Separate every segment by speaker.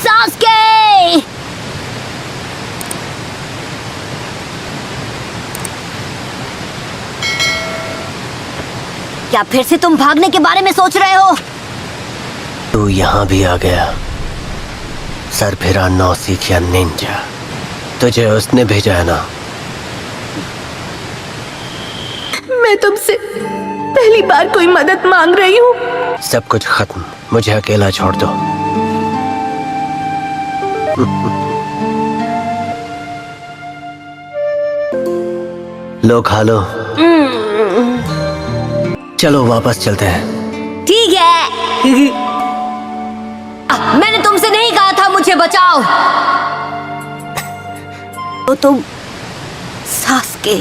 Speaker 1: Sasuke! क्या फिर से तुम भागने के बारे में सोच रहे हो?
Speaker 2: तू यहाँ भी आ गया, सरफिरा नौसिखिया निंजा। तुझे उसने भेजा है ना?
Speaker 3: मैं तुमसे पहली बार कोई मदद मांग रही हूँ।
Speaker 2: सब कुछ खत्म, मुझे अकेला छोड़ दो। लो खा लो। चलो वापस चलते हैं।
Speaker 1: ठीक है। मैंने तुमसे नहीं कहा था मुझे बचाओ। तो तुम सास्के।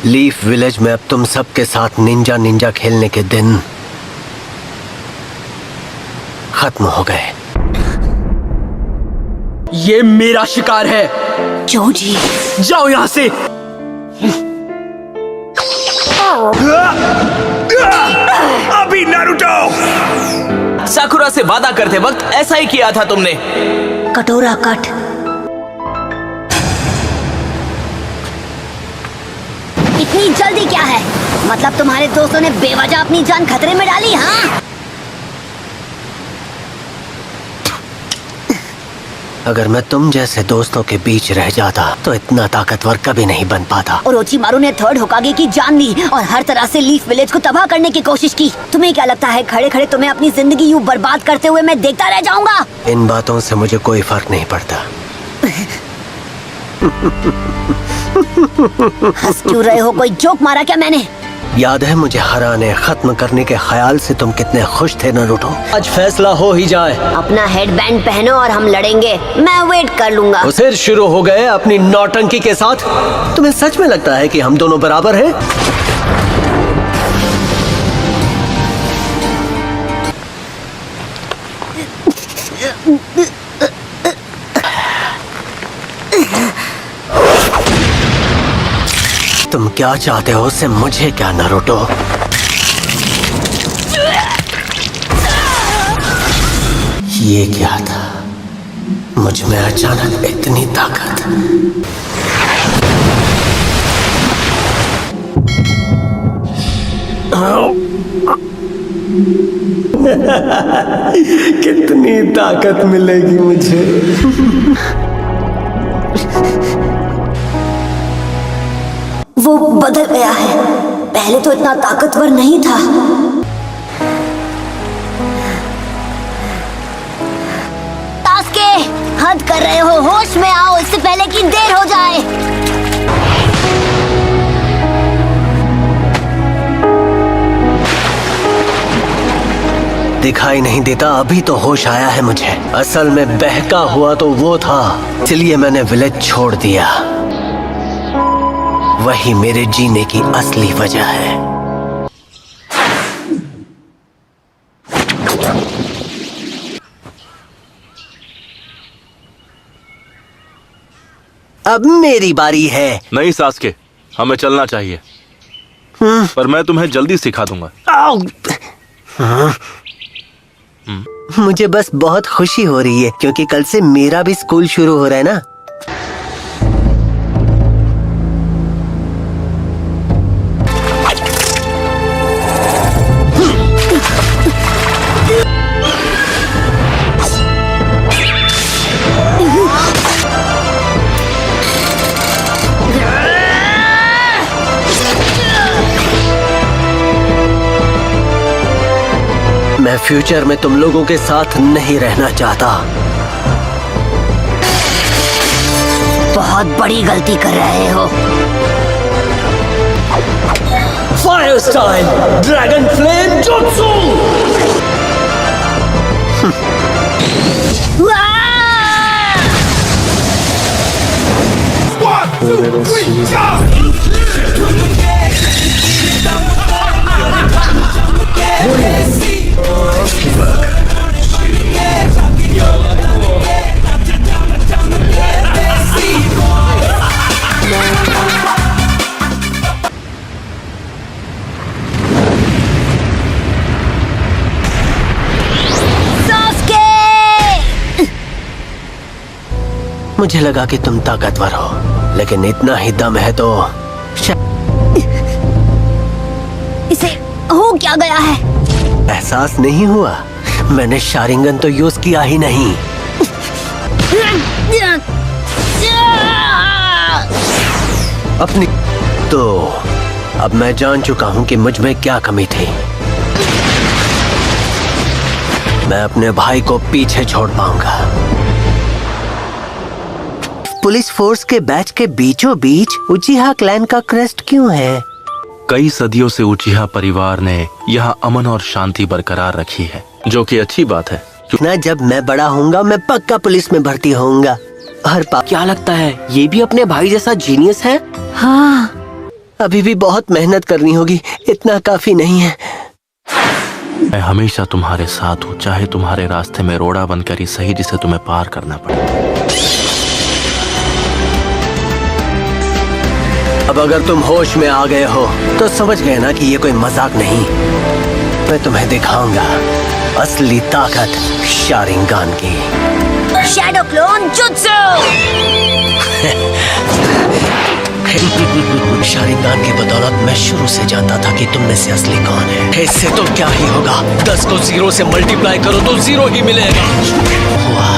Speaker 2: लीफ विलेज में अब तुम सबके साथ निंजा निंजा खेलने के दिन खत्म हो गए।
Speaker 4: ये मेरा शिकार है।
Speaker 1: जोजी,
Speaker 4: जाओ यहाँ से।
Speaker 5: अभी नारुतो!
Speaker 4: साकुरा से वादा करते वक्त ऐसा ही किया था तुमने।
Speaker 1: कटोरा कट। इतनी जल्दी क्या है? मतलब तुम्हारे दोस्तों ने बेवजह अपनी जान खतरे में डाली? हाँ,
Speaker 2: अगर मैं तुम जैसे दोस्तों के बीच रह जाता तो इतना ताकतवर कभी नहीं बन पाता।
Speaker 1: ओरोचिमारू ने थर्ड होकागे की जान ली और हर तरह से लीफ विलेज को तबाह करने की कोशिश की। तुम्हें क्या लगता है खड़े खड़े तुम्हें अपनी जिंदगी यूं बर्बाद करते हुए मैं देखता रह जाऊंगा?
Speaker 2: इन बातों से मुझे कोई फर्क नहीं पड़ता।
Speaker 1: हंस क्यों रहे हो? कोई जोक मारा क्या मैंने?
Speaker 2: याद है मुझे हराने खत्म करने के ख्याल से तुम कितने खुश थे नारुतो?
Speaker 4: आज फैसला हो ही जाए।
Speaker 1: अपना हेडबैंड पहनो और हम लड़ेंगे। मैं वेट कर लूंगा।
Speaker 4: तो फिर शुरू हो गए अपनी नौटंकी के साथ।
Speaker 2: तुम्हें सच में लगता है कि हम दोनों बराबर हैं? तुम क्या चाहते हो उससे मुझे क्या नारुतो? ये क्या था? मुझ में अचानक इतनी ताकत।
Speaker 4: कितनी ताकत मिलेगी मुझे?
Speaker 1: वो बदल गया है। पहले तो इतना ताकतवर नहीं था। सास्के, हद कर रहे हो। होश में आओ इससे पहले कि देर हो जाए।
Speaker 2: दिखाई नहीं देता? अभी तो होश आया है मुझे। असल में बहका हुआ तो वो था, इसलिए मैंने विलेज छोड़ दिया। वही मेरे जीने की असली वजह है। अब मेरी बारी है।
Speaker 5: नहीं सास्के, हमें चलना चाहिए। पर मैं तुम्हें जल्दी सिखा दूंगा।
Speaker 2: मुझे बस बहुत खुशी हो रही है क्योंकि कल से मेरा भी स्कूल शुरू हो रहा है ना। मैं फ्यूचर में तुम लोगों के साथ नहीं रहना चाहता।
Speaker 1: बहुत बड़ी गलती कर रहे हो।
Speaker 4: Fire style dragon flame jutsu.
Speaker 1: Sasuke!
Speaker 2: मुझे लगा कि तुम ताकतवर हो, लेकिन इतना ही दम है तो
Speaker 1: इसे हो क्या गया है?
Speaker 2: एहसास नहीं हुआ? मैंने शारिंगन तो यूज किया ही नहीं। अपनी तो अब मैं जान चुका हूँ कि मुझ में क्या कमी थी। मैं अपने भाई को पीछे छोड़ पाऊंगा। पुलिस फोर्स के बैच के बीचों बीच उचिहा क्लैन का क्रेस्ट क्यों है?
Speaker 5: कई सदियों से उचिहा परिवार ने यहाँ अमन और शांति बरकरार रखी है, जो कि अच्छी बात है।
Speaker 2: ना जब मैं बड़ा होऊंगा मैं पक्का पुलिस में भर्ती होऊंगा। क्या लगता है ये भी अपने भाई जैसा जीनियस है?
Speaker 1: हाँ,
Speaker 2: अभी भी बहुत मेहनत करनी होगी, इतना काफी नहीं है।
Speaker 5: मैं हमेशा तुम्हारे साथ हूँ, चाहे तुम्हारे रास्ते में रोड़ा बनकर ही सही, जिसे तुम्हें पार करना पड़े।
Speaker 2: अब अगर तुम होश में आ गए हो तो समझ गए ना कि ये कोई मजाक नहीं। मैं तुम्हें दिखाऊंगा असली ताकत शारिंगान की।
Speaker 1: Shadow clone jutsu.
Speaker 2: शारिंगान की बदौलत मैं शुरू से जानता था कि तुम में से असली कौन है। इससे तो क्या ही होगा, 10 को 0 से मल्टीप्लाई करो तो 0 ही मिलेगा। हुआ।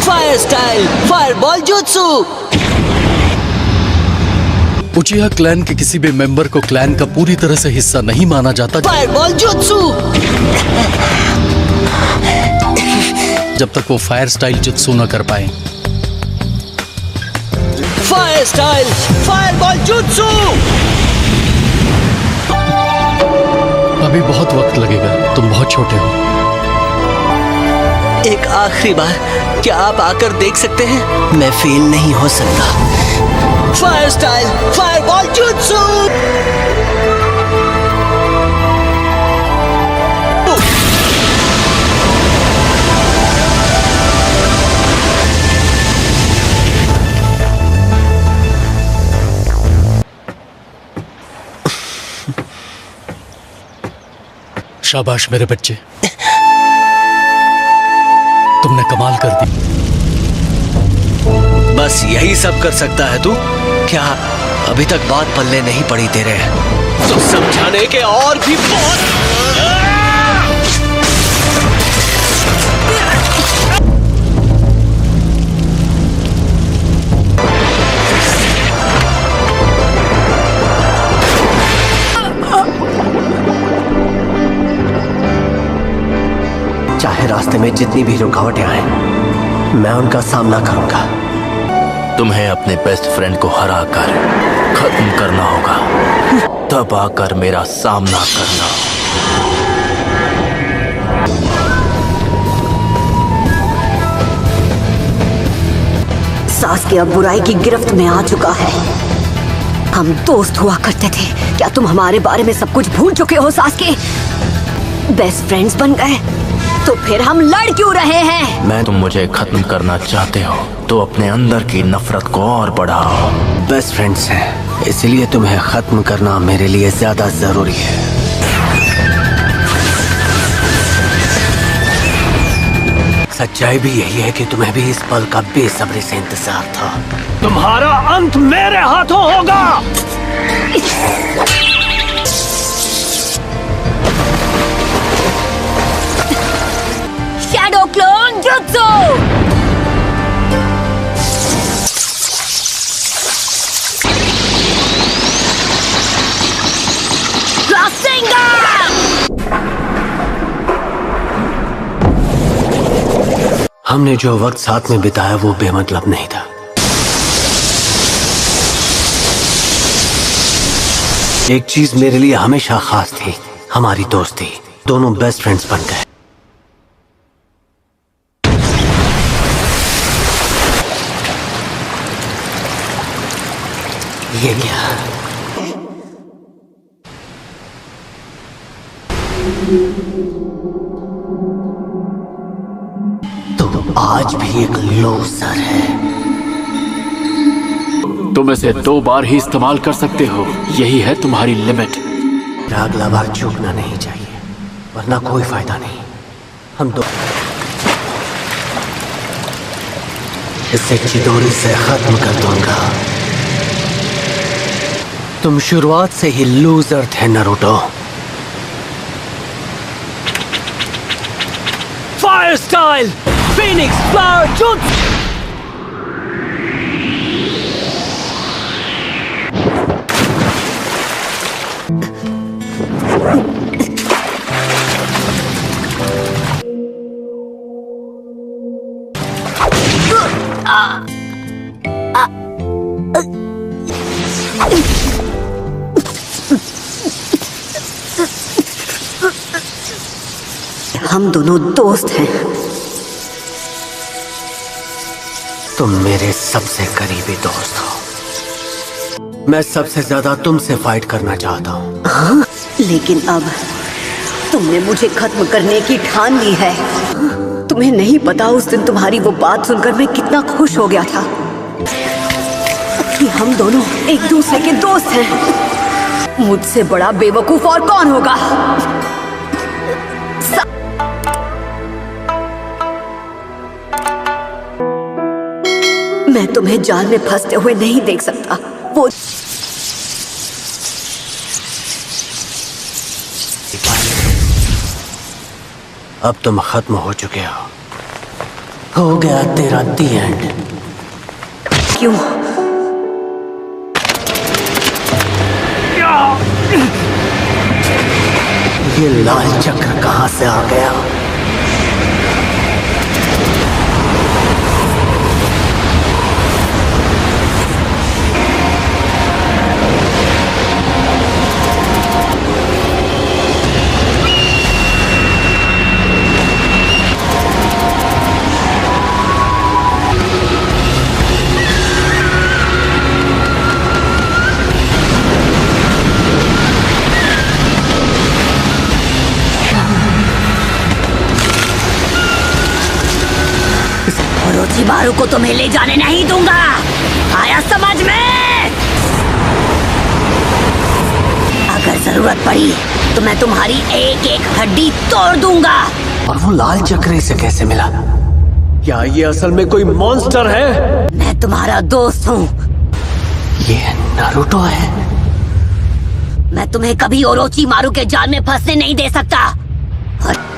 Speaker 2: Fire style fireball jutsu.
Speaker 6: उचिहा clan के किसी भी मेंबर को क्लैन का पूरी तरह से हिस्सा नहीं माना जाता
Speaker 2: फायरबॉल जुत्सु।
Speaker 6: जब तक वो फायर स्टाइल जुत्सु न कर पाए।
Speaker 2: Fire style fireball jutsu.
Speaker 6: अभी बहुत वक्त लगेगा, तुम बहुत छोटे हो।
Speaker 2: एक आखिरी बार क्या आप आकर देख सकते हैं? मैं फेल नहीं हो सकता। Fire style fireball jutsu.
Speaker 6: शाबाश मेरे बच्चे, तुमने कमाल कर दी।
Speaker 2: बस यही सब कर सकता है तू? क्या अभी तक बात पल्ले नहीं पड़ी तेरे? तो समझाने के और भी बहुत। चाहे रास्ते में जितनी भी रुकावटें आए, मैं उनका सामना करूंगा।
Speaker 5: तुम्हें अपने बेस्ट फ्रेंड को हरा कर खत्म करना होगा, तब आकर मेरा सामना करना।
Speaker 1: सास्के अब बुराई की गिरफ्त में आ चुका है। हम दोस्त हुआ करते थे, क्या तुम हमारे बारे में सब कुछ भूल चुके हो सास्के? बेस्ट फ्रेंड्स बन गए तो फिर हम लड़ क्यों रहे हैं?
Speaker 5: तुम मुझे खत्म करना चाहते हो तो अपने अंदर की नफरत को और बढ़ाओ।
Speaker 2: बेस्ट फ्रेंड्स हैं, इसलिए तुम्हें खत्म करना मेरे लिए ज्यादा जरूरी है। सच्चाई भी यही है कि तुम्हें भी इस पल का बेसब्री से इंतजार था।
Speaker 4: तुम्हारा अंत मेरे हाथों होगा।
Speaker 1: Shadow clone jutsu.
Speaker 2: हमने जो वक्त साथ में बिताया वो बेमतलब नहीं था। एक चीज मेरे लिए हमेशा खास थी, हमारी दोस्ती। दोनों बेस्ट फ्रेंड्स बन गए। ये क्या? तुम आज भी एक लूजर है।
Speaker 7: तुम इसे 2 बार ही इस्तेमाल कर सकते हो, यही है तुम्हारी लिमिट।
Speaker 2: अगला बार चूकना नहीं चाहिए, वरना कोई फायदा नहीं। हम दो इसे चिदोरी से खत्म कर दूंगा। तुम शुरुआत से ही लूजर थे Naruto.
Speaker 4: Fire style Phoenix flower jutsu.
Speaker 1: हम दोनों दोस्त हैं।
Speaker 2: तुम मेरे सबसे करीबी दोस्त हो। मैं सबसे ज्यादा तुमसे फाइट करना चाहता हूँ।
Speaker 1: हाँ, लेकिन अब तुमने मुझे खत्म करने की ठान ली है। तुम्हें नहीं पता उस दिन तुम्हारी वो बात सुनकर मैं कितना खुश हो गया था कि हम दोनों एक दूसरे के दोस्त हैं। मुझसे बड़ा बेवकूफ और कौन होगा? मैं तुम्हें जाल में फंसते हुए नहीं देख सकता। वो
Speaker 2: अब तुम खत्म हो चुके हो गया तेरा दी एंड।
Speaker 1: क्यों?
Speaker 2: ये लाल चक्र कहां से आ गया?
Speaker 1: ओरोचिमारू को तुम्हें ले जाने नहीं दूंगा, आया समझ में? अगर जरूरत पड़ी तो मैं तुम्हारी एक एक हड्डी तोड़ दूंगा।
Speaker 2: और वो लाल चक्र से कैसे मिला?
Speaker 4: क्या ये असल में कोई मॉन्स्टर है?
Speaker 1: मैं तुम्हारा दोस्त हूँ।
Speaker 2: ये नारुतो है।
Speaker 1: मैं तुम्हें कभी ओरोचिमारू के जाल में फंसने नहीं दे सकता। और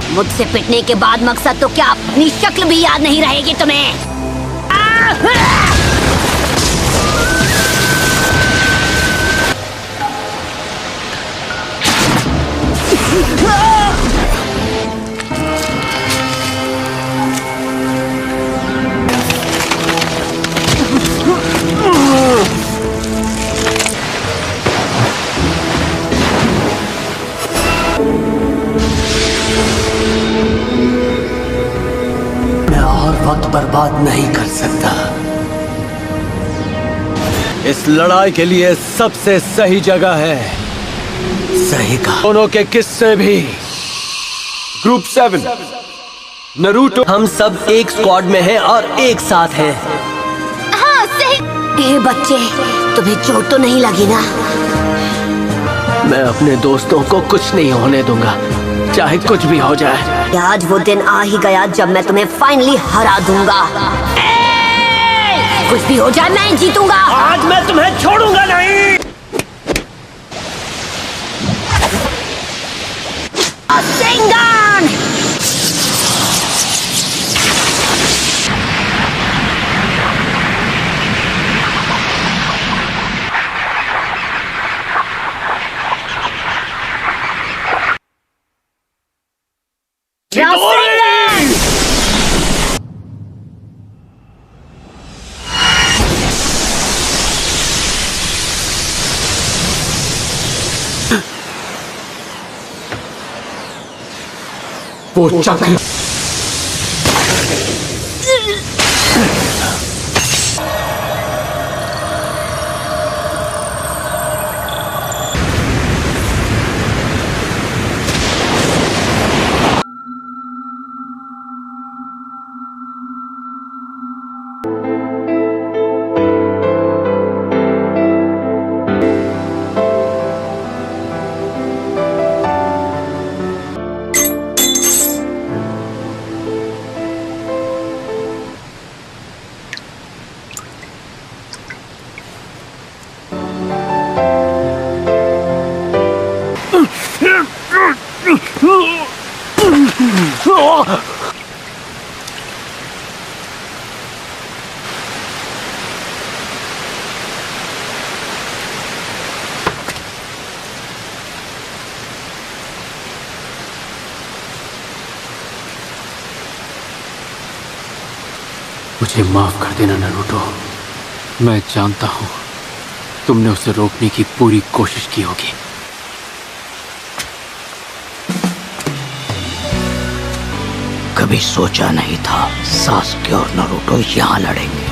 Speaker 1: मुझसे पिटने के बाद मकसद तो क्या, अपनी शक्ल भी याद नहीं रहेगी तुम्हें।
Speaker 2: वक्त बर्बाद नहीं कर सकता।
Speaker 4: इस लड़ाई के लिए सबसे सही जगह है।
Speaker 2: सही कहा।
Speaker 4: दोनों के किस्से भी। Group 7 Naruto.
Speaker 2: हम सब एक स्क्वाड में हैं और एक साथ हैं।
Speaker 1: हाँ सही। ए बच्चे, तुम्हें चोट तो नहीं लगी ना?
Speaker 2: मैं अपने दोस्तों को कुछ नहीं होने दूंगा, चाहे कुछ भी हो जाए।
Speaker 1: आज वो दिन आ ही गया जब मैं तुम्हें फाइनली हरा दूंगा। कुछ भी हो जाए मैं जीतूंगा।
Speaker 4: आज मैं तुम्हें छोड़ूंगा नहीं।
Speaker 1: सिंगन!
Speaker 4: वो चक्र
Speaker 7: मुझे माफ कर देना नारुतो। मैं जानता हूं तुमने उसे रोकने की पूरी कोशिश की होगी।
Speaker 5: कभी सोचा नहीं था सास्के और नारुतो यहाँ लड़ेंगे।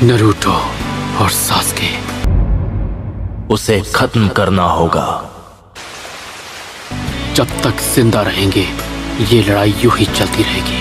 Speaker 7: नारुतो और सास्के,
Speaker 5: उसे खत्म करना होगा।
Speaker 7: जब तक जिंदा रहेंगे ये लड़ाई यूं ही चलती रहेगी।